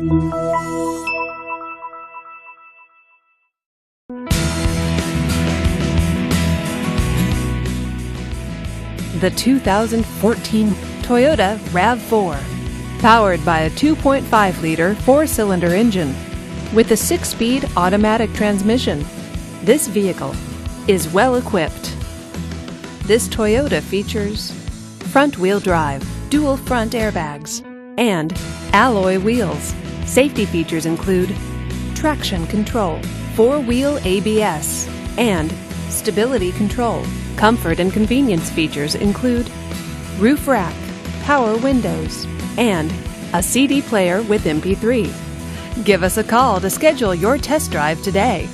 The 2014 Toyota RAV4, powered by a 2.5-liter four-cylinder engine with a 6-speed automatic transmission. This vehicle is well equipped. This Toyota features front-wheel drive, dual front airbags, and alloy wheels. Safety features include traction control, 4-wheel ABS, and stability control. Comfort and convenience features include roof rack, power windows, and a CD player with MP3. Give us a call to schedule your test drive today.